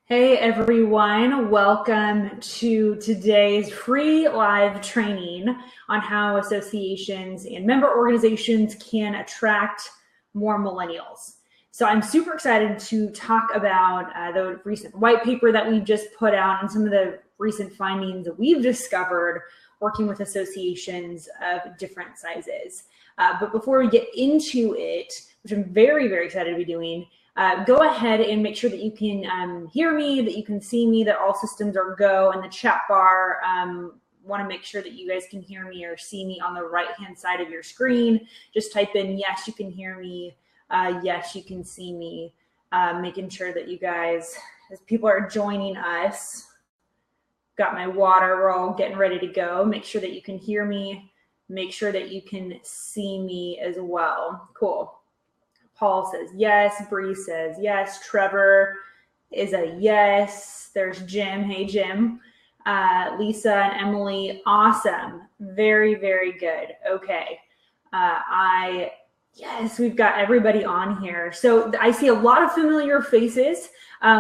Hey everyone, welcome to today's free live training on how associations and member organizations can attract more millennials. So I'm super excited to talk about the recent white paper that we've just put out and some of the recent findings that we've discovered working with associations of different sizes. But before we get into it, which I'm very, very excited to be doing, go ahead and make sure that you can hear me, that you can see me, that all systems are go in the chat bar. Want to make sure that you guys can hear me or see me on the right-hand side of your screen. Just type in, yes, you can hear me. Yes, you can see me. Making sure that you guys, as people are joining us, got my water, we're all getting ready to go. Make sure that you can hear me. Make sure that you can see me as well. Cool. Paul says yes. Bree says yes. Trevor is a yes. There's Jim. Hey, Jim. Lisa and Emily. Awesome. Very, very good. Okay. Yes, we've got everybody on here. So I see a lot of familiar faces,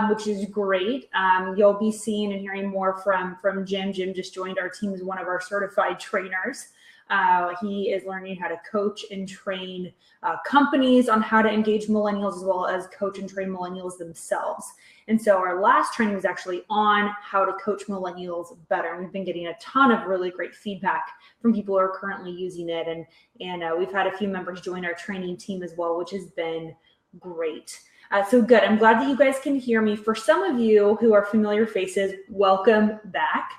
which is great. You'll be seeing and hearing more from Jim. Jim just joined our team as one of our certified trainers. He is learning how to coach and train companies on how to engage millennials, as well as coach and train millennials themselves. And so our last training was actually on how to coach millennials better. And we've been getting a ton of really great feedback from people who are currently using it. And we've had a few members join our training team as well, which has been great. So good. I'm glad that you guys can hear me. For some of you who are familiar faces, welcome back.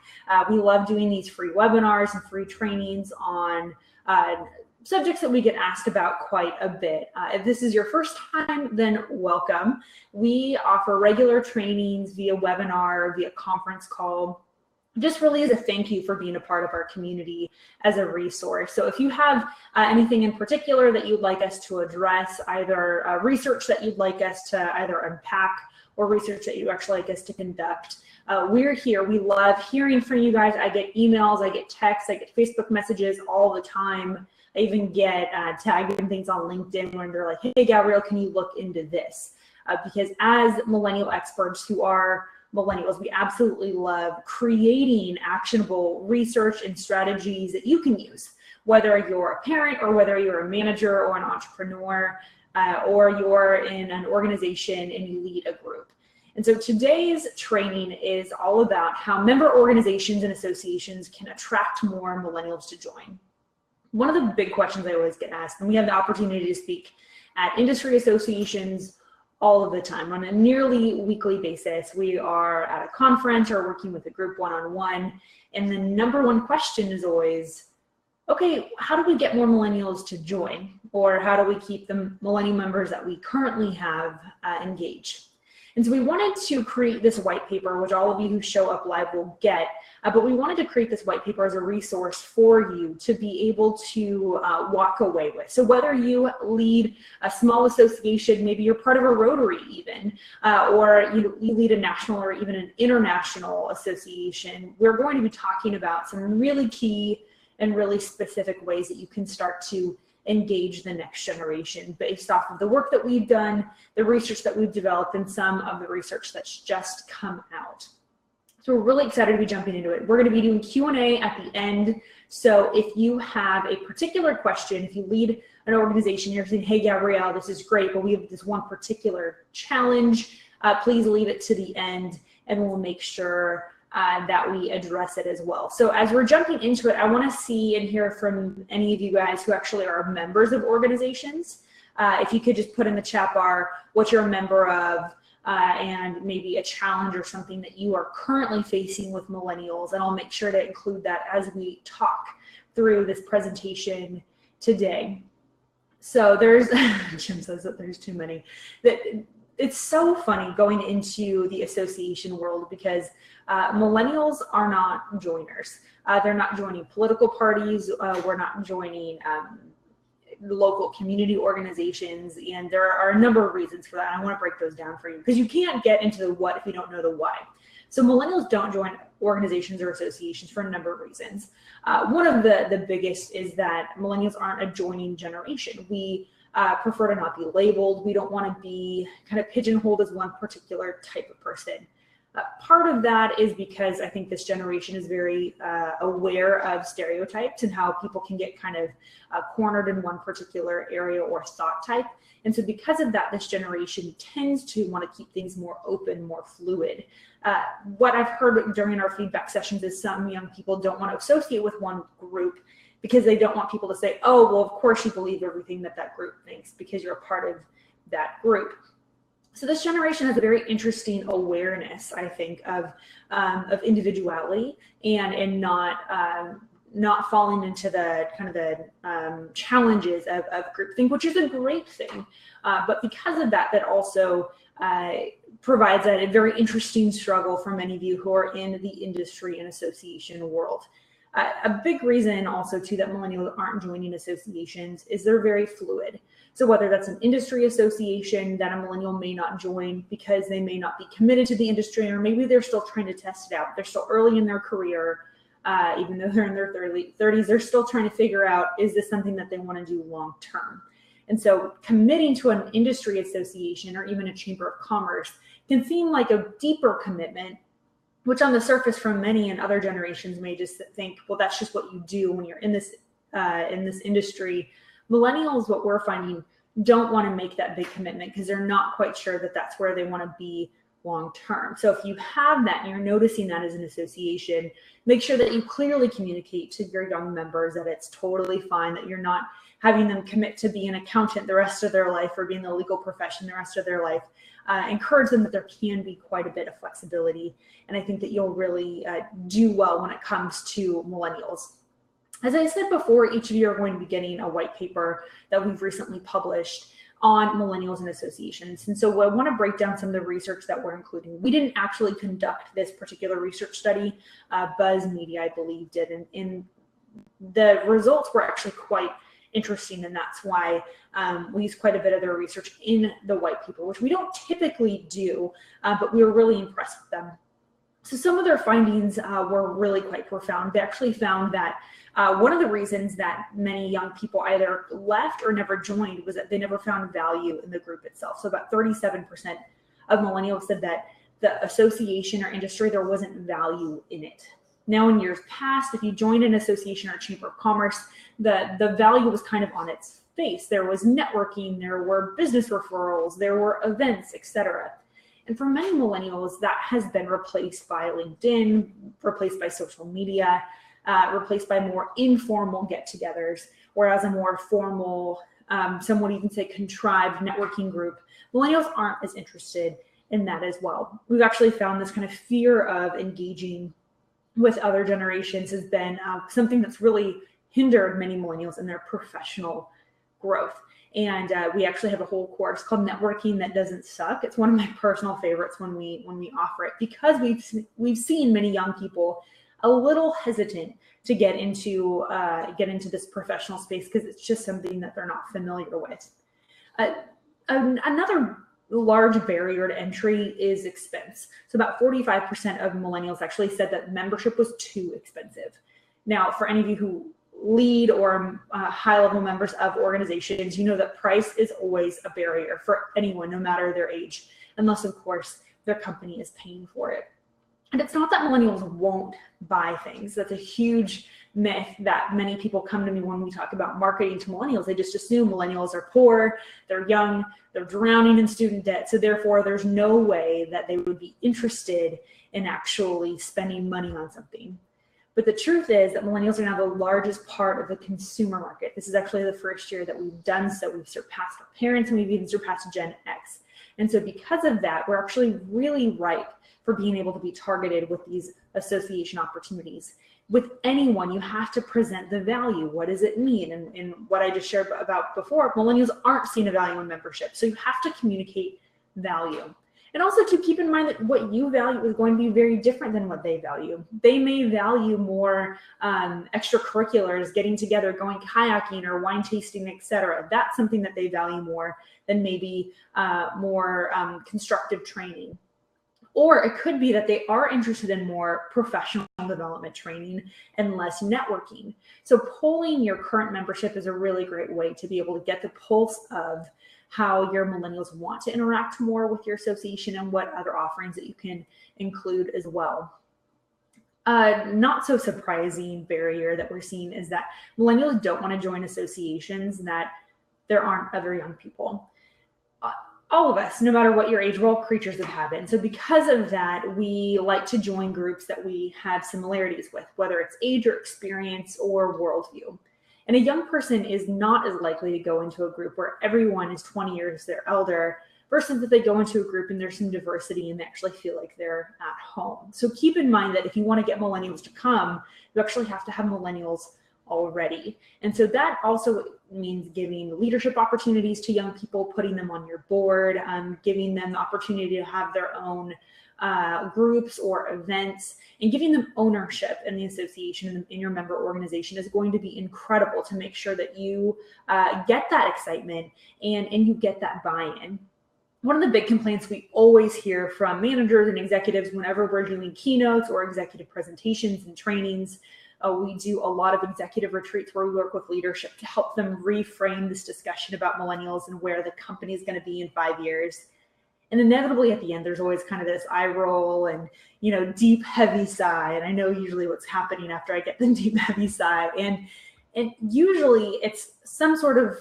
We love doing these free webinars and free trainings on subjects that we get asked about quite a bit. If this is your first time, then welcome. We offer regular trainings via webinar, via conference call, just really as a thank you for being a part of our community as a resource. So if you have anything in particular that you'd like us to address, either research that you'd like us to either unpack or research that you'd actually like us to conduct, we're here. We love hearing from you guys. I get emails, I get texts, I get Facebook messages all the time. I even get tagged in things on LinkedIn when they're like, hey, Gabrielle, can you look into this? Because as millennial experts who are millennials, we absolutely love creating actionable research and strategies that you can use, whether you're a parent or whether you're a manager or an entrepreneur, or you're in an organization and you lead a group. And so today's training is all about how member organizations and associations can attract more millennials to join. One of the big questions I always get asked, and we have the opportunity to speak at industry associations all of the time on a nearly weekly basis. We are at a conference or working with a group one-on-one, and the number one question is always, okay, how do we get more millennials to join? Or how do we keep the millennial members that we currently have engaged? And so we wanted to create this white paper, which all of you who show up live will get, but we wanted to create this white paper as a resource for you to be able to walk away with. So whether you lead a small association, maybe you're part of a Rotary even, or you lead a national or even an international association, we're going to be talking about some really key and really specific ways that you can start to engage the next generation based off of the work that we've done, the research that we've developed, and some of the research that's just come out. So we're really excited to be jumping into it. We're going to be doing Q&A at the end. So if you have a particular question, if you lead an organization, you're saying, hey, Gabrielle, this is great, but we have this one particular challenge, please leave it to the end and we'll make sure that we address it as well. So as we're jumping into it, I want to see and hear from any of you guys who actually are members of organizations. If you could just put in the chat bar what you're a member of, and maybe a challenge or something that you are currently facing with millennials, and I'll make sure to include that as we talk through this presentation today. So there's, Jim says that there's too many. It's so funny going into the association world because millennials are not joiners. They're not joining political parties. We're not joining local community organizations, and there are a number of reasons for that. I want to break those down for you because you can't get into the what if you don't know the why. So millennials don't join organizations or associations for a number of reasons. One of the biggest is that millennials aren't a joining generation. We prefer to not be labeled. We don't want to be kind of pigeonholed as one particular type of person. Part of that is because I think this generation is very aware of stereotypes and how people can get kind of cornered in one particular area or thought type. And so because of that, this generation tends to want to keep things more open, more fluid. What I've heard during our feedback sessions is some young people don't want to associate with one group because they don't want people to say, oh, well, of course you believe everything that that group thinks because you're a part of that group. So this generation has a very interesting awareness, I think, of individuality and not falling into the kind of the challenges of groupthink, which is a great thing. But because of that, that also provides a very interesting struggle for many of you who are in the industry and association world. A big reason also too that millennials aren't joining associations is they're very fluid. So whether that's an industry association that a millennial may not join because they may not be committed to the industry, or maybe they're still trying to test it out. They're still early in their career, even though they're in their 30s, they're still trying to figure out, is this something that they want to do long term? And so committing to an industry association or even a chamber of commerce can seem like a deeper commitment, which on the surface from many and other generations may just think, well, that's just what you do when you're in this industry. Millennials, what we're finding, don't want to make that big commitment because they're not quite sure that that's where they want to be long term. So if you have that and you're noticing that as an association, make sure that you clearly communicate to your young members that it's totally fine, that you're not having them commit to be an accountant the rest of their life or be in the legal profession the rest of their life. Encourage them that there can be quite a bit of flexibility. And I think that you'll really do well when it comes to millennials. As I said before, each of you are going to be getting a white paper that we've recently published on millennials and associations. And so I want to break down some of the research that we're including. We didn't actually conduct this particular research study. Buzz Media, I believe, did. And the results were actually quite interesting, and that's why we use quite a bit of their research in the white paper, which we don't typically do, but we were really impressed with them. So some of their findings were really quite profound. They actually found that one of the reasons that many young people either left or never joined was that they never found value in the group itself. So about 37% of millennials said that the association or industry, there wasn't value in it. Now, in years past, if you joined an association or chamber of commerce, the value was kind of on its face. There was networking, there were business referrals, there were events, etc. And for many millennials, that has been replaced by LinkedIn, replaced by social media, replaced by more informal get-togethers, whereas a more formal, somewhat you can say contrived networking group, millennials aren't as interested in that as well. We've actually found this kind of fear of engaging with other generations has been something that's really hindered many millennials in their professional growth. And we actually have a whole course called Networking That Doesn't Suck. It's one of my personal favorites when we offer it, because we've seen many young people a little hesitant to get into this professional space because it's just something that they're not familiar with. Another large barrier to entry is expense. So about 45% of millennials actually said that membership was too expensive. Now, for any of you who lead or high-level members of organizations, you know that price is always a barrier for anyone, no matter their age, unless, of course, their company is paying for it. And it's not that millennials won't buy things. That's a huge myth that many people come to me when we talk about marketing to millennials. They just assume millennials are poor, they're young, they're drowning in student debt. So therefore, there's no way that they would be interested in actually spending money on something. But the truth is that millennials are now the largest part of the consumer market. This is actually the first year that we've done so. We've surpassed our parents and we've even surpassed Gen X. And so because of that, we're actually really ripe for being able to be targeted with these association opportunities. With anyone, you have to present the value. What does it mean? And what I just shared about before, millennials aren't seeing a value in membership. So you have to communicate value. And also to keep in mind that what you value is going to be very different than what they value. They may value more extracurriculars, getting together, going kayaking or wine tasting, etc. That's something that they value more than maybe more constructive training. Or it could be that they are interested in more professional development training and less networking. So polling your current membership is a really great way to be able to get the pulse of how your millennials want to interact more with your association and what other offerings that you can include as well. Not so surprising barrier that we're seeing is that millennials don't want to join associations that there aren't other young people. All of us, no matter what your age, we're all creatures of habit. And so because of that, we like to join groups that we have similarities with, whether it's age or experience or worldview. And a young person is not as likely to go into a group where everyone is 20 years their elder versus if they go into a group and there's some diversity and they actually feel like they're at home. So keep in mind that if you want to get millennials to come, you actually have to have millennials already. And so that also means giving leadership opportunities to young people, putting them on your board, giving them the opportunity to have their own groups or events, and giving them ownership in the association, in your member organization, is going to be incredible to make sure that you get that excitement and you get that buy-in. One of the big complaints we always hear from managers and executives whenever we're doing keynotes or executive presentations and trainings, we do a lot of executive retreats where we work with leadership to help them reframe this discussion about millennials and where the company is going to be in 5 years. And inevitably at the end, there's always kind of this eye roll and, deep, heavy sigh. And I know usually what's happening after I get the deep, heavy sigh. And usually it's some sort of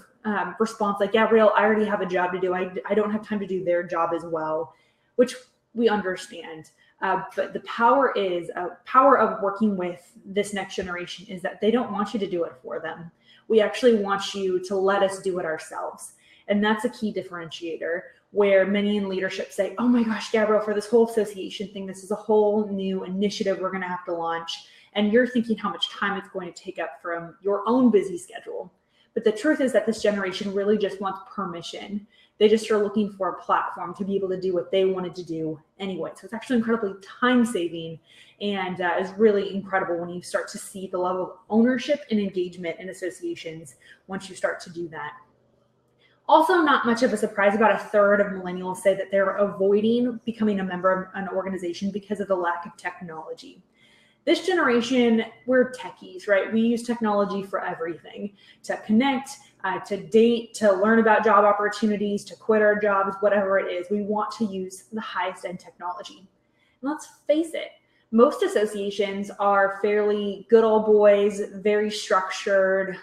response like, Gabrielle, I already have a job to do. I don't have time to do their job as well, which we understand. But the power of working with this next generation is that they don't want you to do it for them. We actually want you to let us do it ourselves. And that's a key differentiator where many in leadership say, oh my gosh, Gabrielle, for this whole association thing, this is a whole new initiative we're going to have to launch. And you're thinking how much time it's going to take up from your own busy schedule. But the truth is that this generation really just wants permission. They just are looking for a platform to be able to do what they wanted to do anyway. So it's actually incredibly time-saving and is really incredible when you start to see the level of ownership and engagement in associations once you start to do that. Also, not much of a surprise, about a third of millennials say that they're avoiding becoming a member of an organization because of the lack of technology. This generation, we're techies, right? We use technology for everything, to connect, to date, to learn about job opportunities, to quit our jobs, whatever it is. We want to use the highest end technology. And let's face it, most associations are fairly good old boys, very structured.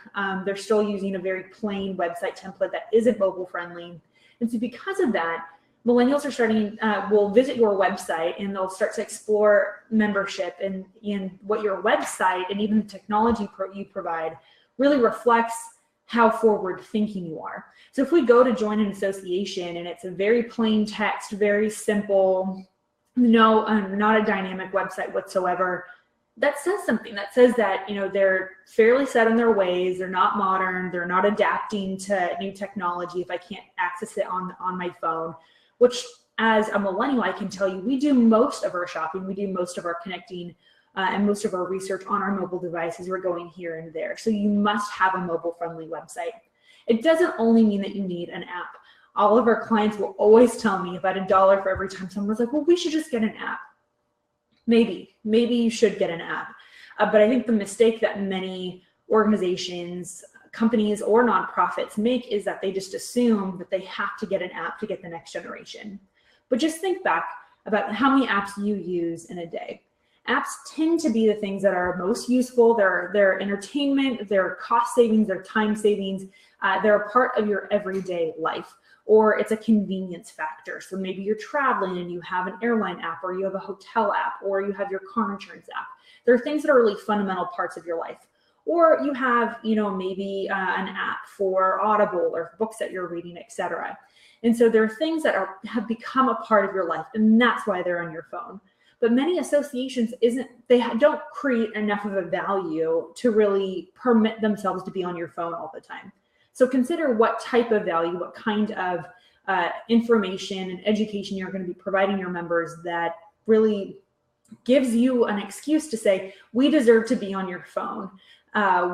They're still using a very plain website template that isn't mobile friendly. And so because of that, millennials are starting, will visit your website and they'll start to explore membership and what your website and even the technology you provide really reflects how forward thinking you are. So if we go to join an association and it's a very plain text, very simple, not a dynamic website whatsoever, that says something. That says that, they're fairly set in their ways. They're not modern. They're not adapting to new technology if I can't access it on my phone, which as a millennial, I can tell you, we do most of our shopping. We do most of our connecting and most of our research on our mobile devices. We're going here and there. So you must have a mobile friendly website. It doesn't only mean that you need an app. All of our clients will always tell me about $1 for every time someone's like, well, we should just get an app. Maybe you should get an app. But I think the mistake that many organizations, companies, or nonprofits make is that they just assume that they have to get an app to get the next generation. But just think back about how many apps you use in a day. Apps tend to be the things that are most useful. They're entertainment, they're cost savings, they're time savings. They're a part of your everyday life. Or it's a convenience factor. So maybe you're traveling and you have an airline app, or you have a hotel app, or you have your car insurance app. There are things that are really fundamental parts of your life. Or you have, maybe an app for Audible or books that you're reading, etc. And so there are things that have become a part of your life, and that's why they're on your phone. But many associations don't create enough of a value to really permit themselves to be on your phone all the time. So consider what type of value, what kind of information and education you're going to be providing your members that really gives you an excuse to say, we deserve to be on your phone.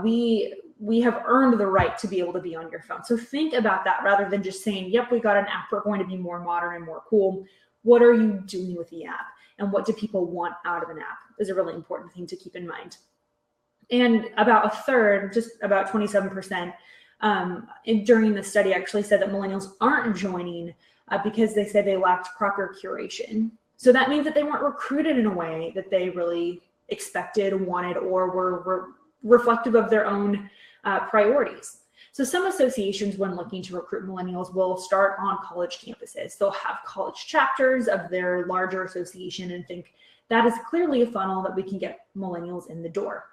We have earned the right to be able to be on your phone. So think about that rather than just saying, yep, we got an app, we're going to be more modern and more cool. What are you doing with the app? And what do people want out of an app is a really important thing to keep in mind. And about a third, just about 27%, during the study actually said that millennials aren't joining because they said they lacked proper curation. So that means that they weren't recruited in a way that they really expected, wanted, or were reflective of their own priorities. So some associations, when looking to recruit millennials, will start on college campuses. They'll have college chapters of their larger association and think that is clearly a funnel that we can get millennials in the door.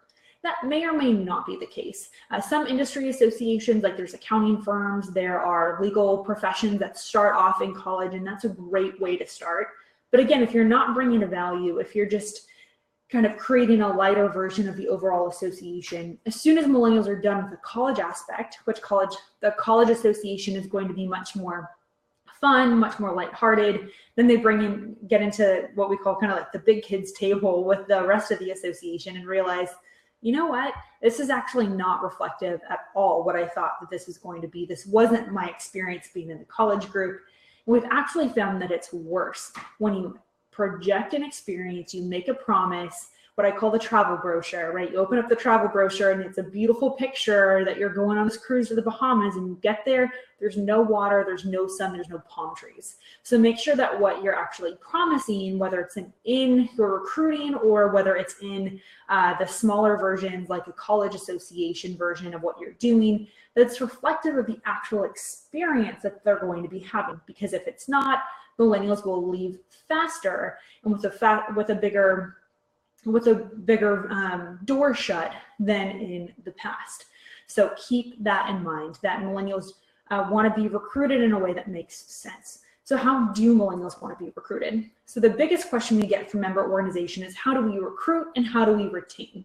That may or may not be the case. Some industry associations, like there's accounting firms, there are legal professions that start off in college, and that's a great way to start. But again, if you're not bringing a value, if you're just kind of creating a lighter version of the overall association, as soon as millennials are done with the college aspect, the college association is going to be much more fun, much more lighthearted. Then they get into what we call kind of like the big kids table with the rest of the association and realize, you know what, this is actually not reflective at all what I thought that this was going to be. This wasn't my experience being in the college group. And we've actually found that it's worse when you project an experience, you make a promise, what I call the travel brochure, right? You open up the travel brochure and it's a beautiful picture that you're going on this cruise to the Bahamas, and you get there, there's no water, there's no sun, there's no palm trees. So make sure that what you're actually promising, whether it's in your recruiting or whether it's in the smaller versions, like a college association version of what you're doing, that's reflective of the actual experience that they're going to be having. Because if it's not, millennials will leave faster and with a bigger door shut than in the past. So keep that in mind, that millennials want to be recruited in a way that makes sense. So how do millennials want to be recruited? So the biggest question we get from member organization is, how do we recruit and how do we retain?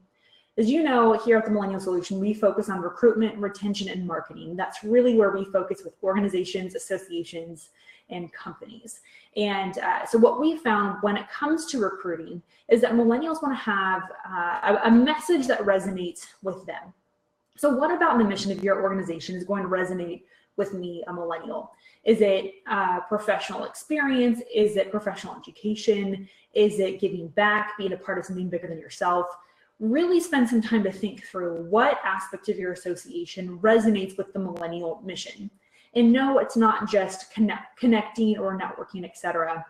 As you know, here at the Millennial Solution, we focus on recruitment, retention, and marketing. That's really where we focus with organizations, associations, and companies. And so what we found when it comes to recruiting is that millennials want to have a message that resonates with them. So what about the mission of your organization is going to resonate with me, a millennial? Is it professional experience? Is it professional education? Is it giving back, being a part of something bigger than yourself? Really spend some time to think through what aspect of your association resonates with the millennial mission. And no, it's not just connecting or networking, etc.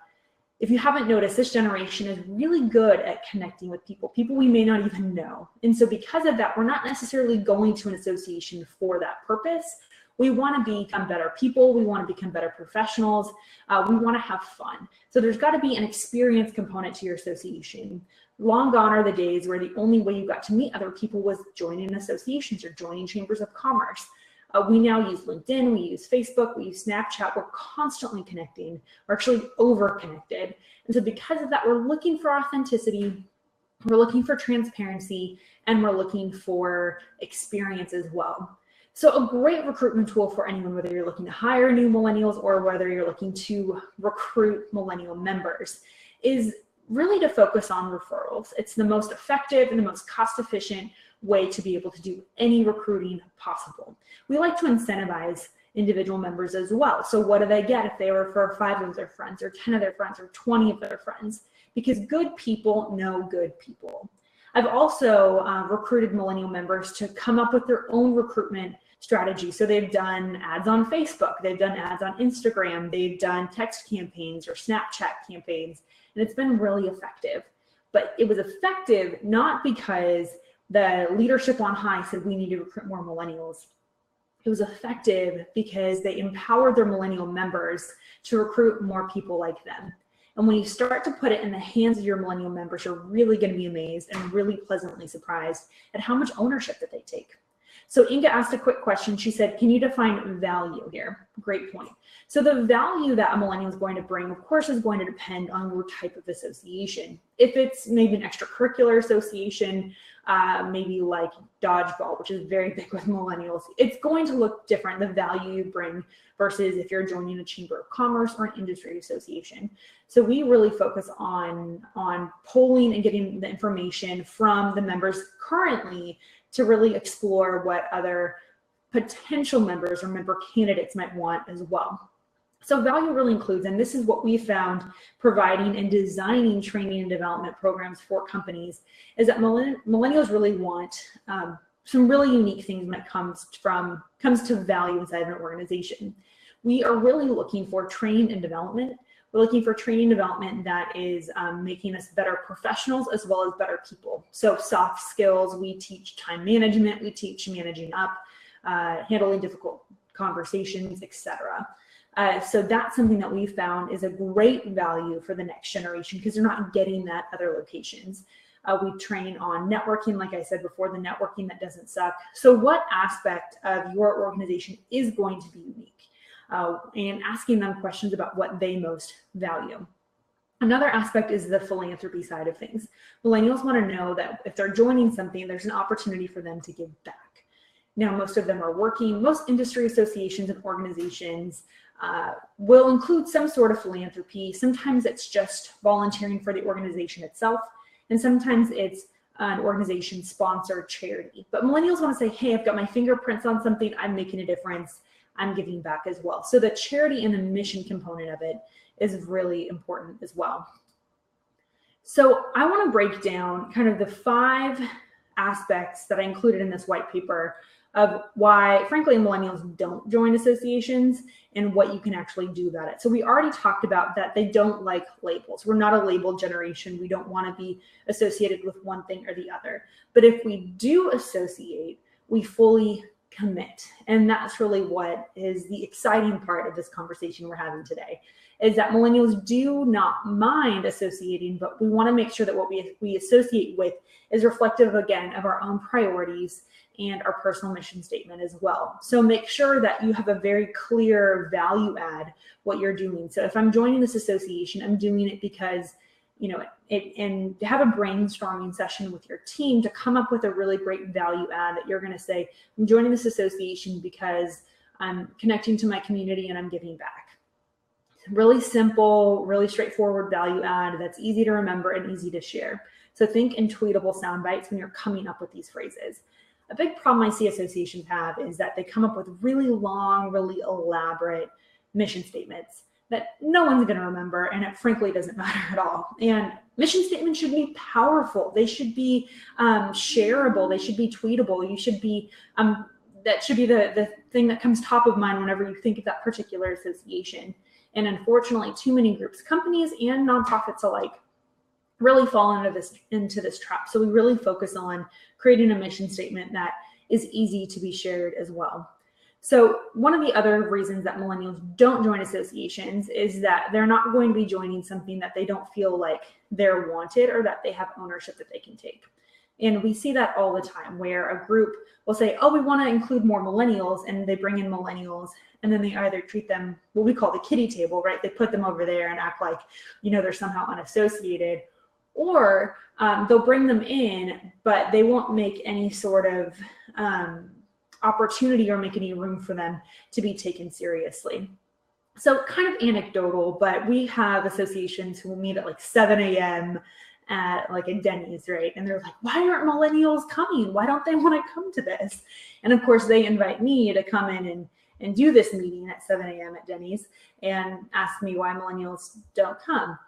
If you haven't noticed, this generation is really good at connecting with people we may not even know. And so because of that, we're not necessarily going to an association for that purpose. We want to become better people. We want to become better professionals. We want to have fun. So there's got to be an experience component to your association. Long gone are the days where the only way you got to meet other people was joining associations or joining chambers of commerce. We now use LinkedIn, we use Facebook, we use Snapchat. We're constantly connecting. We're actually over-connected. And so because of that, we're looking for authenticity, we're looking for transparency, and we're looking for experience as well. So a great recruitment tool for anyone, whether you're looking to hire new millennials or whether you're looking to recruit millennial members, is really to focus on referrals. It's the most effective and the most cost-efficient way to be able to do any recruiting possible. We like to incentivize individual members as well. So what do they get if they refer 5 of their friends or 10 of their friends or 20 of their friends? Because good people know good people. I've also recruited millennial members to come up with their own recruitment strategy. So they've done ads on Facebook, they've done ads on Instagram, they've done text campaigns or Snapchat campaigns, and it's been really effective. But it was effective not because the leadership on high said we need to recruit more millennials. It was effective because they empowered their millennial members to recruit more people like them. And when you start to put it in the hands of your millennial members, you're really going to be amazed and really pleasantly surprised at how much ownership that they take. So Inga asked a quick question. She said, can you define value here? Great point. So the value that a millennial is going to bring, of course, is going to depend on your type of association. If it's maybe an extracurricular association, maybe like dodgeball, which is very big with millennials, it's going to look different, the value you bring, versus if you're joining a chamber of commerce or an industry association. So we really focus on polling and getting the information from the members currently to really explore what other potential members or member candidates might want as well. So value really includes, and this is what we found providing and designing training and development programs for companies, is that millennials really want some really unique things when it comes to value inside of an organization. We are really looking for training and development. We're looking for training and development that is making us better professionals as well as better people. So soft skills, we teach time management, we teach managing up, handling difficult conversations, etc. So that's something that we found is a great value for the next generation because they're not getting that other locations. We train on networking, like I said before, the networking that doesn't suck. So what aspect of your organization is going to be unique? And asking them questions about what they most value. Another aspect is the philanthropy side of things. Millennials want to know that if they're joining something, there's an opportunity for them to give back. Now, most of them are working. Most industry associations and organizations will include some sort of philanthropy. Sometimes it's just volunteering for the organization itself, and sometimes it's an organization-sponsored charity. But millennials want to say, hey, I've got my fingerprints on something, I'm making a difference, I'm giving back as well. So the charity and the mission component of it is really important as well. So I want to break down kind of the 5 aspects that I included in this white paper of why, frankly, millennials don't join associations and what you can actually do about it. So we already talked about that they don't like labels. We're not a label generation. We don't want to be associated with one thing or the other. But if we do associate, we fully commit. And that's really what is the exciting part of this conversation we're having today, is that millennials do not mind associating, but we want to make sure that what we associate with is reflective, again, of our own priorities and our personal mission statement as well. So make sure that you have a very clear value add what you're doing. So if I'm joining this association, I'm doing it because, and have a brainstorming session with your team to come up with a really great value add that you're going to say, I'm joining this association because I'm connecting to my community and I'm giving back. Really simple, really straightforward value add that's easy to remember and easy to share. So think in tweetable sound bites when you're coming up with these phrases. A big problem I see associations have is that they come up with really long, really elaborate mission statements that no one's going to remember, and it frankly doesn't matter at all. And mission statements should be powerful. They should be shareable. They should be tweetable. You should be that should be the thing that comes top of mind whenever you think of that particular association. And unfortunately, too many groups, companies, and nonprofits alike really fall into this trap. So we really focus on creating a mission statement that is easy to be shared as well. So one of the other reasons that millennials don't join associations is that they're not going to be joining something that they don't feel like they're wanted or that they have ownership that they can take. And we see that all the time where a group will say, oh, we want to include more millennials, and they bring in millennials, and then they either treat them what we call the kiddie table, right? They put them over there and act like, they're somehow unassociated, or they'll bring them in, but they won't make any sort of opportunity or make any room for them to be taken seriously. So kind of anecdotal, but we have associations who will meet at like 7 a.m. at like a Denny's, right? And they're like, why aren't millennials coming? Why don't they want to come to this? And of course they invite me to come in and do this meeting at 7 a.m. at Denny's and ask me why millennials don't come.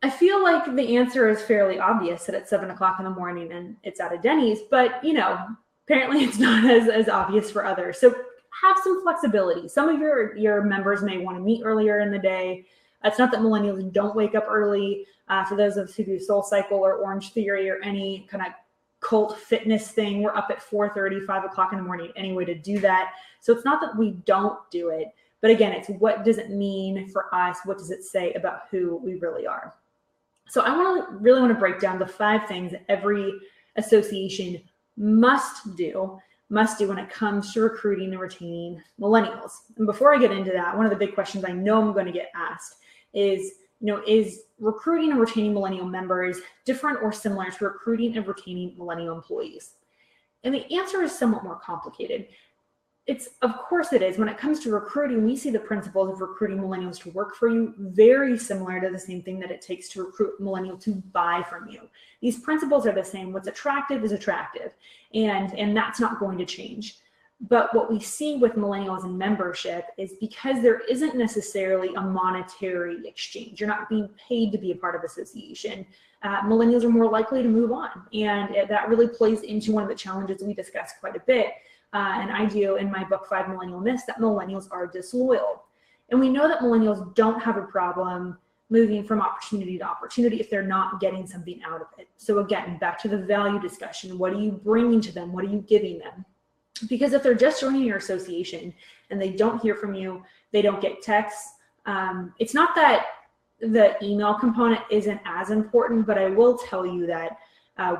I feel like the answer is fairly obvious that it's 7 o'clock in the morning and it's at a Denny's, but apparently it's not as obvious for others. So have some flexibility. Some of your members may want to meet earlier in the day. It's not that millennials don't wake up early. For those of us who do Soul Cycle or Orange Theory or any kind of cult fitness thing, we're up at 4:30, 5 o'clock in the morning anyway to do that. So it's not that we don't do it, but again, it's what does it mean for us? What does it say about who we really are? So I really want to break down the 5 things that every association must do when it comes to recruiting and retaining millennials. And before I get into that, one of the big questions I know I'm going to get asked is, is recruiting and retaining millennial members different or similar to recruiting and retaining millennial employees? And the answer is somewhat more complicated. Of course it is. When it comes to recruiting, we see the principles of recruiting millennials to work for you very similar to the same thing that it takes to recruit a millennial to buy from you. These principles are the same. What's attractive is attractive, and that's not going to change. But what we see with millennials in membership is because there isn't necessarily a monetary exchange, you're not being paid to be a part of association, millennials are more likely to move on. And that really plays into one of the challenges we discuss quite a bit. And I do in my book, 5 Millennial Myths, that millennials are disloyal. And we know that millennials don't have a problem moving from opportunity to opportunity if they're not getting something out of it. So again, back to the value discussion, what are you bringing to them? What are you giving them? Because if they're just joining your association and they don't hear from you, they don't get texts, it's not that the email component isn't as important, but I will tell you that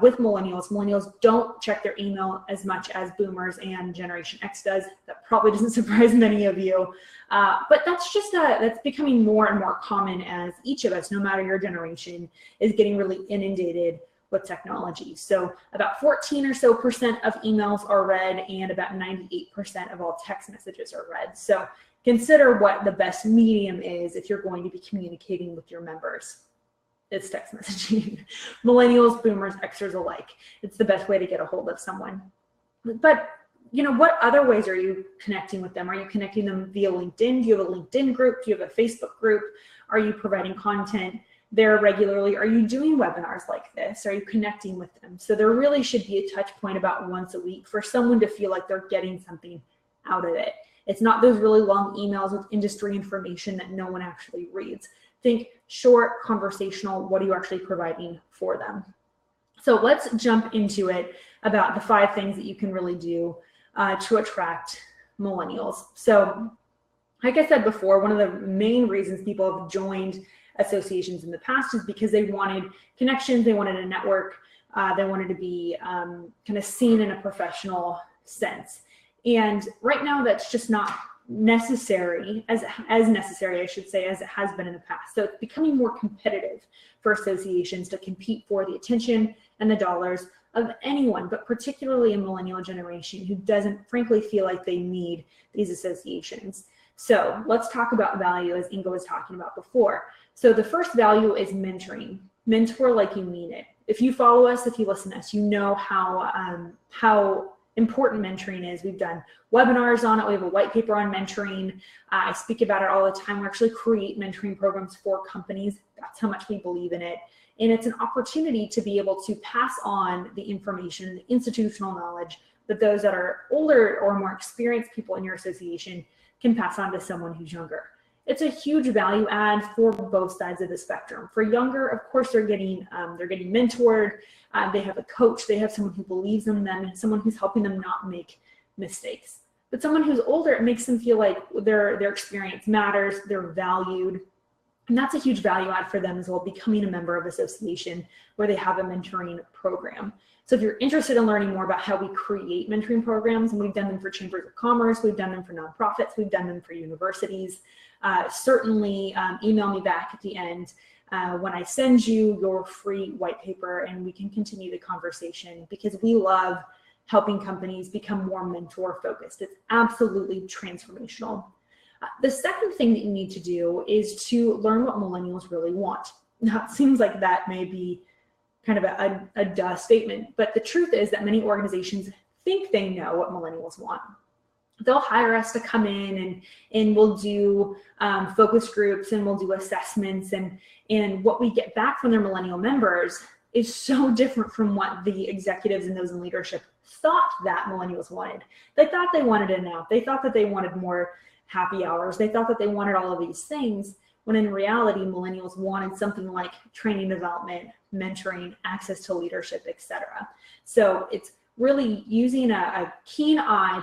with millennials don't check their email as much as boomers and Generation X does. That probably doesn't surprise many of you, but that's just that's becoming more and more common as each of us, no matter your generation, is getting really inundated with technology. So about 14% or so of emails are read, and about 98% of all text messages are read. So consider what the best medium is if you're going to be communicating with your members. It's text messaging. Millennials, boomers, Xers alike. It's the best way to get a hold of someone. But what other ways are you connecting with them? Are you connecting them via LinkedIn? Do you have a LinkedIn group? Do you have a Facebook group? Are you providing content there regularly? Are you doing webinars like this? Are you connecting with them? So there really should be a touch point about once a week for someone to feel like they're getting something out of it. It's not those really long emails with industry information that no one actually reads. Think short, conversational, what are you actually providing for them? So let's jump into it about the 5 things that you can really do to attract millennials. So like I said before, one of the main reasons people have joined associations in the past is because they wanted connections, they wanted a network, they wanted to be kind of seen in a professional sense. And right now that's just not necessary, as necessary, I should say, as it has been in the past. So it's becoming more competitive for associations to compete for the attention and the dollars of anyone, but particularly a millennial generation who doesn't frankly feel like they need these associations. So let's talk about value, as Inga was talking about before. So the first value is mentoring. Mentor like you mean it. If you follow us, if you listen to us, you know how important mentoring is. We've done webinars on it. We have a white paper on mentoring. I speak about it all the time. We actually create mentoring programs for companies. That's how much we believe in it. And it's an opportunity to be able to pass on the information, the institutional knowledge that those that are older or more experienced people in your association can pass on to someone who's younger. It's a huge value add for both sides of the spectrum. For younger, of course, they're getting mentored. They have a coach. They have someone who believes in them and someone who's helping them not make mistakes. But someone who's older, it makes them feel like their experience matters. They're valued. And that's a huge value add for them as well, becoming a member of association where they have a mentoring program. So if you're interested in learning more about how we create mentoring programs, and we've done them for chambers of commerce, we've done them for nonprofits, we've done them for universities, certainly email me back at the end when I send you your free white paper, and we can continue the conversation, because we love helping companies become more mentor focused. It's absolutely transformational. The second thing that you need to do is to learn what millennials really want. Now, it seems like that may be kind of a duh statement, but the truth is that many organizations think they know what millennials want. They'll hire us to come in and we'll do focus groups and we'll do assessments, and what we get back from their millennial members is so different from what the executives and those in leadership thought that millennials wanted. They thought they wanted a nap. They thought that they wanted more happy hours. They thought that they wanted all of these things, when in reality, millennials wanted something like training development, mentoring, access to leadership, etc. So it's really using a keen eye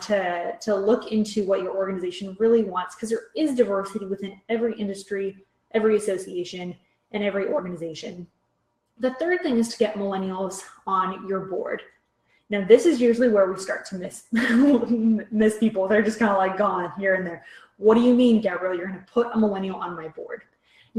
to look into what your organization really wants, because there is diversity within every industry, every association, and every organization. The third thing is to get millennials on your board. Now, this is usually where we start to miss people. They're just kind of like gone here and there. What do you mean, Gabrielle, you're going to put a millennial on my board?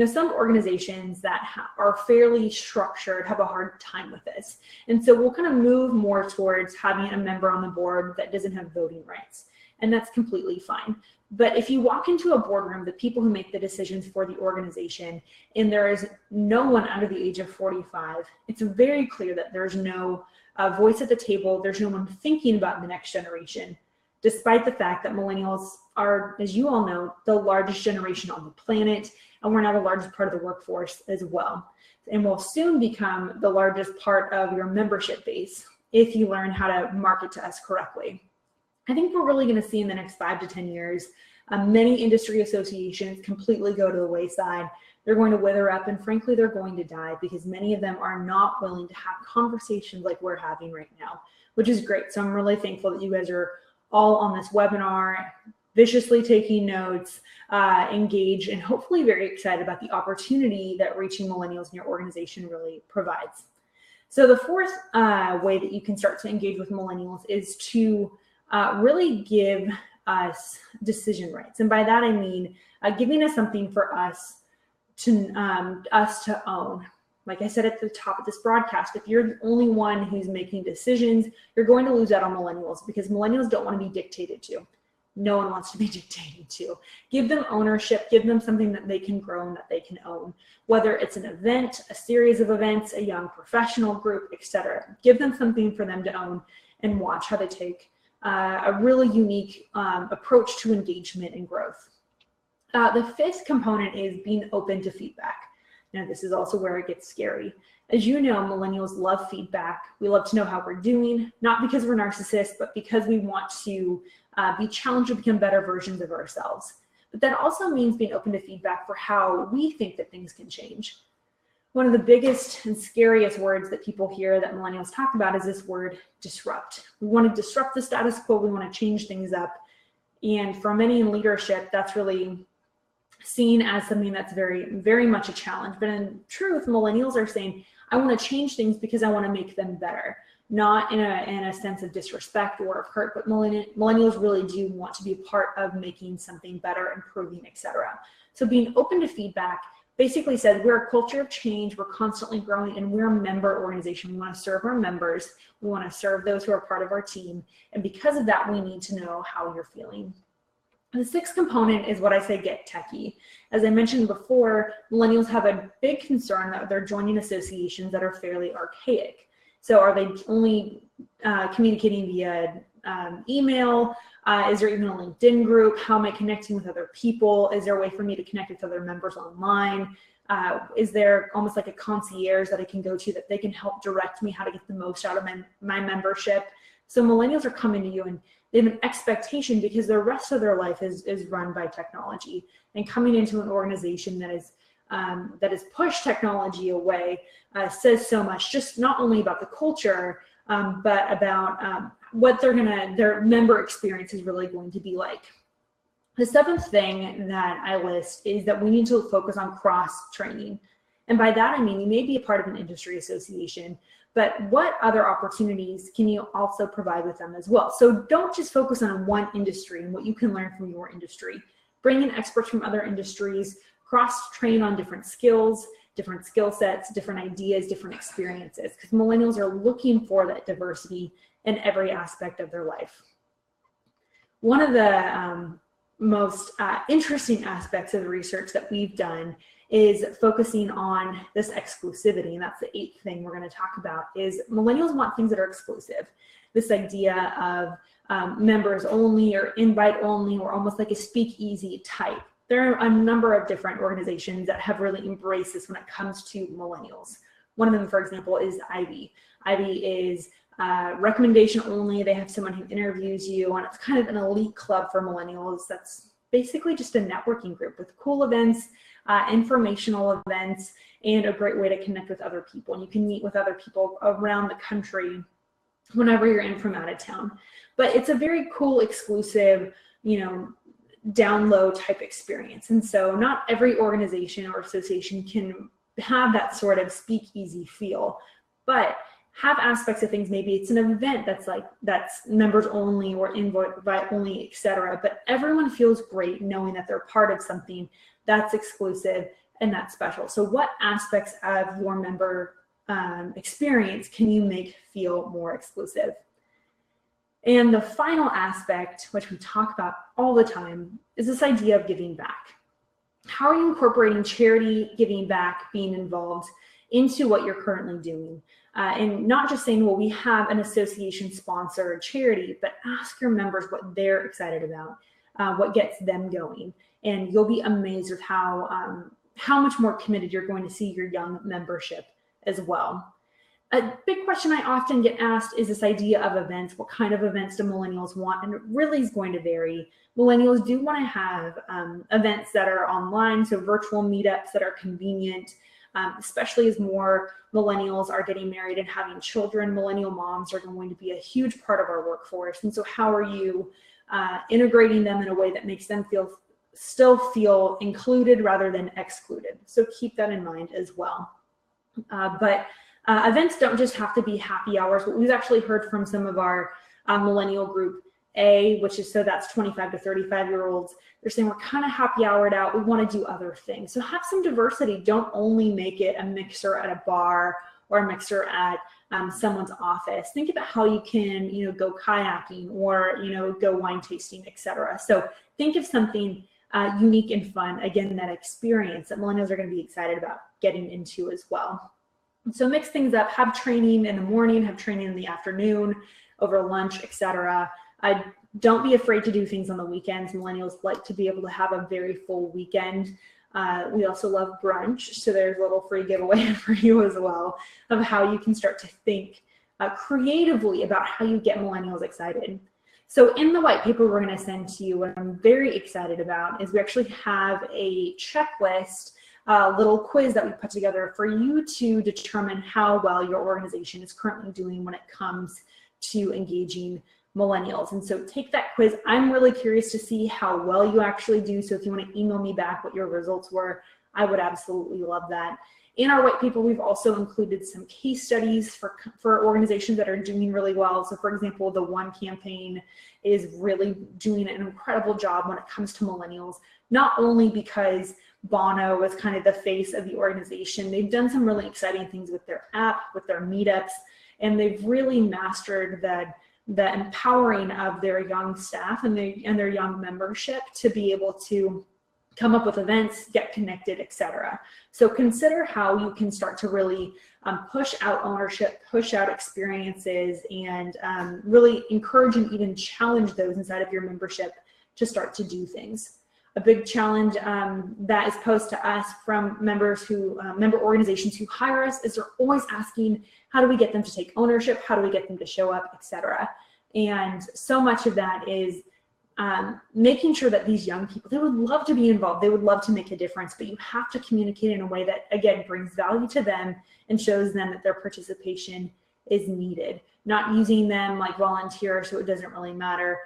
Some organizations that are fairly structured have a hard time with this. And so we'll kind of move more towards having a member on the board that doesn't have voting rights. And that's completely fine. But if you walk into a boardroom, the people who make the decisions for the organization, and there is no one under the age of 45, it's very clear that there's no voice at the table. There's no one thinking about the next generation. despite the fact that millennials are, as you all know, the largest generation on the planet, and we're now the largest part of the workforce as well. And will soon become the largest part of your membership base if you learn how to market to us correctly. I think we're really going to see in the next 5 to 10 years, many industry associations completely go to the wayside. They're going to wither up, and frankly, they're going to die because many of them are not willing to have conversations like we're having right now, which is great. So I'm really thankful that you guys are all on this webinar, viciously taking notes, engaged, and hopefully very excited about the opportunity that reaching millennials in your organization really provides. So the fourth way that you can start to engage with millennials is to really give us decision rights. And by that, I mean giving us something for us to own. Like I said at the top of this broadcast, if you're the only one who's making decisions, you're going to lose out on millennials because millennials don't want to be dictated to. No one wants to be dictated to. Give them ownership, give them something that they can grow and that they can own. Whether it's an event, a series of events, a young professional group, etc. Give them something for them to own and watch how they take a really unique approach to engagement and growth. The fifth component is being open to feedback. Now, this is also where it gets scary. As you know, millennials love feedback. We love to know how we're doing, not because we're narcissists, but because we want to be challenged to become better versions of ourselves. But that also means being open to feedback for how we think that things can change. One of the biggest and scariest words that people hear that millennials talk about is this word disrupt. We want to disrupt the status quo. We want to change things up. And for many in leadership, that's really seen as something that's very, very much a challenge. But in truth, millennials are saying, I want to change things because I want to make them better, not in a sense of disrespect or of hurt, but millennials really do want to be a part of making something better, improving, etc. So being open to feedback basically says we're a culture of change, we're constantly growing, and we're a member organization. We want to serve our members, we want to serve those who are part of our team, and because of that, we need to know how you're feeling. The sixth component is what I say, get techie. As I mentioned before, millennials have a big concern that they're joining associations that are fairly archaic. So are they only communicating via email? Is there even a LinkedIn group? How am I connecting with other people? Is there a way for me to connect with other members online? Is there almost like a concierge that I can go to that they can help direct me how to get the most out of my membership? So millennials are coming to you and they have an expectation because the rest of their life is run by technology, and coming into an organization that is pushed technology away says so much, just not only about the culture, but about what their member experience is really going to be like. The seventh thing that I list is that we need to focus on cross training. And by that, I mean, you may be a part of an industry association, but what other opportunities can you also provide with them as well? So don't just focus on one industry and what you can learn from your industry. Bring in experts from other industries, cross-train on different skills, different skill sets, different ideas, different experiences, because millennials are looking for that diversity in every aspect of their life. One of the most interesting aspects of the research that we've done is focusing on this exclusivity, and that's the eighth thing we're going to talk about, is millennials want things that are exclusive. This idea of members only or invite only or almost like a speakeasy type. There are a number of different organizations that have really embraced this when it comes to millennials. One of them, for example, is Ivy. Ivy is recommendation only. They have someone who interviews you, and it's kind of an elite club for millennials. That's basically just a networking group with cool events, informational events, and a great way to connect with other people. And you can meet with other people around the country whenever you're in from out of town. But it's a very cool, exclusive, down low type experience. And so not every organization or association can have that sort of speakeasy feel, but have aspects of things. Maybe it's an event that's members only or invite only, etc. But everyone feels great knowing that they're part of something that's exclusive and that's special. So what aspects of your member experience can you make feel more exclusive? And the final aspect, which we talk about all the time, is this idea of giving back. how are you incorporating charity, giving back, being involved into what you're currently doing? And not just saying, well, we have an association sponsored charity, but ask your members what they're excited about, what gets them going. And you'll be amazed with how much more committed you're going to see your young membership as well. A big question I often get asked is this idea of events. What kind of events do millennials want? And it really is going to vary. Millennials do want to have events that are online, so virtual meetups that are convenient, especially as more millennials are getting married and having children. Millennial moms are going to be a huge part of our workforce. And so how are you integrating them in a way that makes them still feel included rather than excluded? So keep that in mind as well. But events don't just have to be happy hours. What we've actually heard from some of our millennial group A, which is, so that's 25 to 35-year-olds, they're saying we're kind of happy houred out. We want to do other things. So have some diversity. Don't only make it a mixer at a bar or a mixer at someone's office. Think about how you can, go kayaking or, go wine tasting, etc. So think of something unique and fun. Again, that experience that millennials are going to be excited about getting into as well. So mix things up, have training in the morning, have training in the afternoon, over lunch, etc. Don't be afraid to do things on the weekends. Millennials like to be able to have a very full weekend. We also love brunch, so there's a little free giveaway for you as well of how you can start to think creatively about how you get millennials excited. So in the white paper we're going to send to you, what I'm very excited about is we actually have a checklist, little quiz that we put together for you to determine how well your organization is currently doing when it comes to engaging millennials. And so take that quiz. I'm really curious to see how well you actually do. So if you want to email me back what your results were, I would absolutely love that. In our white paper, we've also included some case studies for organizations that are doing really well. So for example, the One campaign is really doing an incredible job when it comes to millennials, not only because Bono was kind of the face of the organization. They've done some really exciting things with their app, with their meetups, and they've really mastered the empowering of their young staff and their young membership to be able to come up with events, get connected, etc. So consider how you can start to really push out ownership, push out experiences, and really encourage and even challenge those inside of your membership to start to do things. A big challenge that is posed to us from members member organizations who hire us is they're always asking, how do we get them to take ownership? How do we get them to show up, etc. And so much of that is making sure that these young people, they would love to be involved. They would love to make a difference, but you have to communicate in a way that, again, brings value to them and shows them that their participation is needed. Not using them like volunteers, so it doesn't really matter.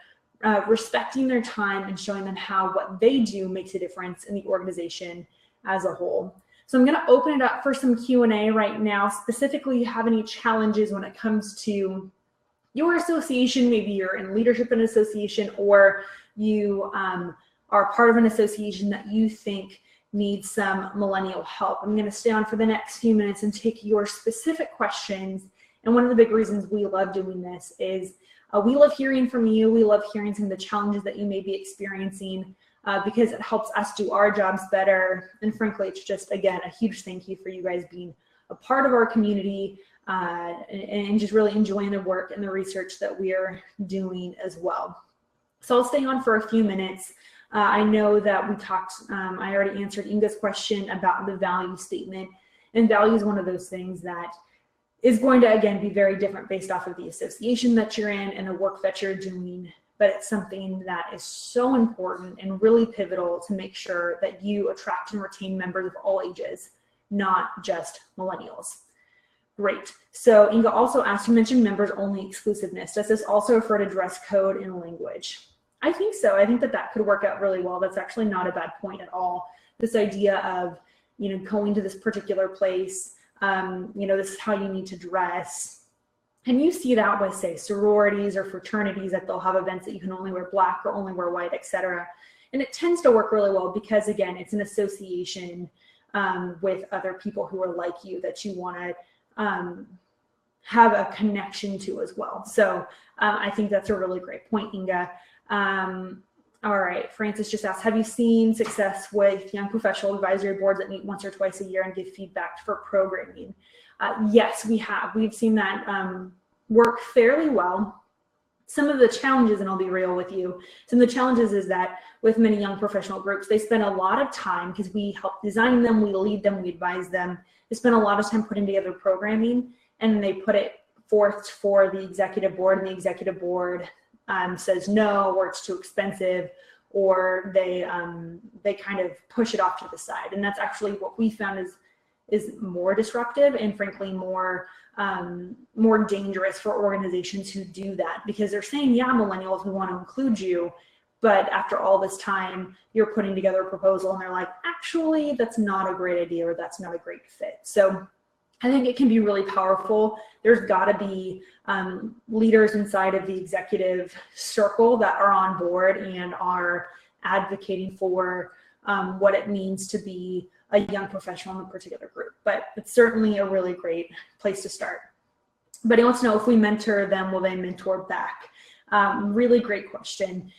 Respecting their time and showing them how what they do makes a difference in the organization as a whole. So I'm going to open it up for some Q&A right now. Specifically, you have any challenges when it comes to your association? Maybe you're in leadership in an association, or you are part of an association that you think needs some millennial help. I'm going to stay on for the next few minutes and take your specific questions. And one of the big reasons we love doing this is we love hearing from you. We love hearing some of the challenges that you may be experiencing because it helps us do our jobs better. And frankly, it's just, again, a huge thank you for you guys being a part of our community and just really enjoying the work and the research that we are doing as well. So I'll stay on for a few minutes. I know that we talked, I already answered Inga's question about the value statement, and value is one of those things that is going to, again, be very different based off of the association that you're in and the work that you're doing, but it's something that is so important and really pivotal to make sure that you attract and retain members of all ages, not just millennials. Great. So Inga also asked, you mentioned members only exclusiveness. Does this also refer to dress code and language? I think so. I think that could work out really well. That's actually not a bad point at all. This idea of, going to this particular place, this is how you need to dress. And you see that with, say, sororities or fraternities, that they'll have events that you can only wear black or only wear white, etc. And it tends to work really well because, again, it's an association with other people who are like you that you want to have a connection to as well. So I think that's a really great point, Inga. All right, Francis just asked, have you seen success with young professional advisory boards that meet once or twice a year and give feedback for programming? Yes, we have. We've seen that work fairly well. Some of the challenges, and I'll be real with you, some of the challenges is that with many young professional groups, they spend a lot of time, because we help design them, we lead them, we advise them. They spend a lot of time putting together programming, and they put it forth for the executive board, and the executive board says no, or it's too expensive, or they kind of push it off to the side. And that's actually what we found is more disruptive and frankly more dangerous for organizations who do that, because they're saying, yeah, millennials, we want to include you, but after all this time, you're putting together a proposal and they're like, actually, that's not a great idea, or that's not a great fit. So I think it can be really powerful. There's got to be leaders inside of the executive circle that are on board and are advocating for what it means to be a young professional in a particular group. But it's certainly a really great place to start. But he wants to know, if we mentor them, will they mentor back? Really great question.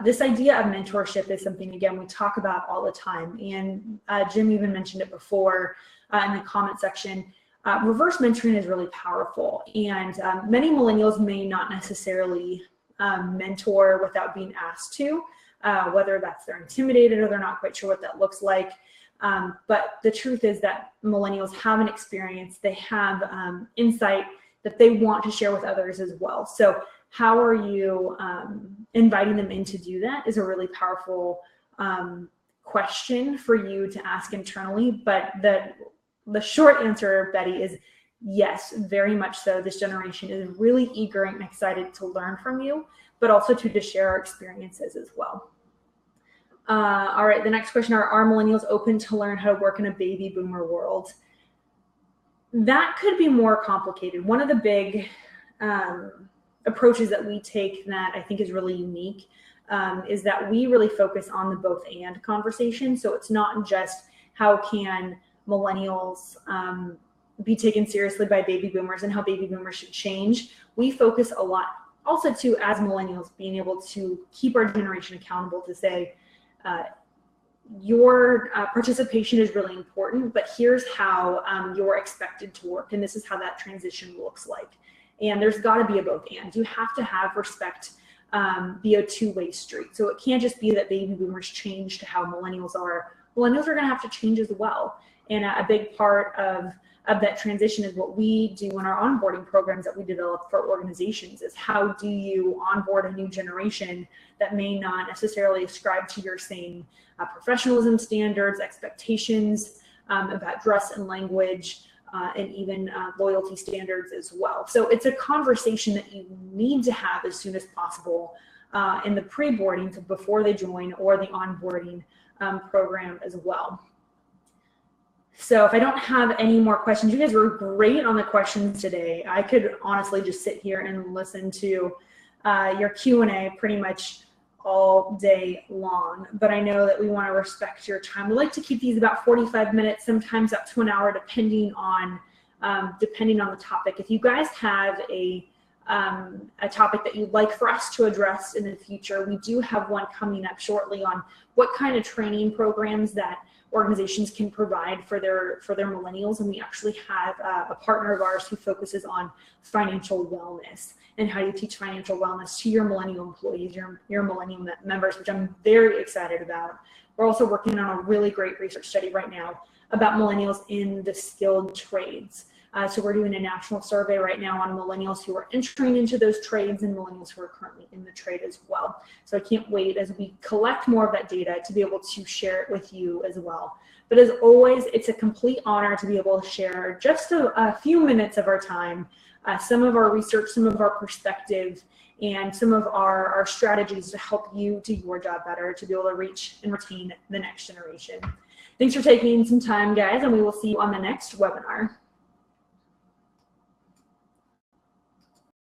This idea of mentorship is something, again, we talk about all the time. And Jim even mentioned it before in the comment section. Reverse mentoring is really powerful. And many millennials may not necessarily mentor without being asked to, whether that's they're intimidated or they're not quite sure what that looks like. But the truth is that millennials have an experience, they have insight that they want to share with others as well. So how are you inviting them in to do that is a really powerful question for you to ask internally. But the short answer, Betty, is yes, very much so. This generation is really eager and excited to learn from you, but also to share our experiences as well. All right, the next question, are millennials open to learn how to work in a baby boomer world? That could be more complicated. One of the big approaches that we take that I think is really unique is that we really focus on the both and conversation. So it's not just how can millennials be taken seriously by baby boomers and how baby boomers should change. We focus a lot also to, as millennials, being able to keep our generation accountable to say, your participation is really important, but here's how you're expected to work, and this is how that transition looks like. And there's got to be a both and. You have to have respect be a two-way street. So it can't just be that baby boomers change to how millennials are. Millennials are going to have to change as well. And a big part of that transition is what we do in our onboarding programs that we develop for organizations, is how do you onboard a new generation that may not necessarily ascribe to your same professionalism standards, expectations about dress and language, and even loyalty standards as well. So it's a conversation that you need to have as soon as possible in the pre-boarding, so before they join, or the onboarding program as well. So if I don't have any more questions, you guys were great on the questions today. I could honestly just sit here and listen to your Q&A pretty much all day long, but I know that we want to respect your time. We like to keep these about 45 minutes, sometimes up to an hour, depending on the topic. If you guys have a topic that you'd like for us to address in the future, we do have one coming up shortly on what kind of training programs that organizations can provide for their millennials. And we actually have a partner of ours who focuses on financial wellness and how you teach financial wellness to your millennial employees, your millennial members, which I'm very excited about. We're also working on a really great research study right now about millennials in the skilled trades. So we're doing a national survey right now on millennials who are entering into those trades and millennials who are currently in the trade as well. So I can't wait as we collect more of that data to be able to share it with you as well. But as always, it's a complete honor to be able to share just a few minutes of our time, some of our research, some of our perspective, and some of our strategies to help you do your job better, to be able to reach and retain the next generation. Thanks for taking some time, guys, and we will see you on the next webinar.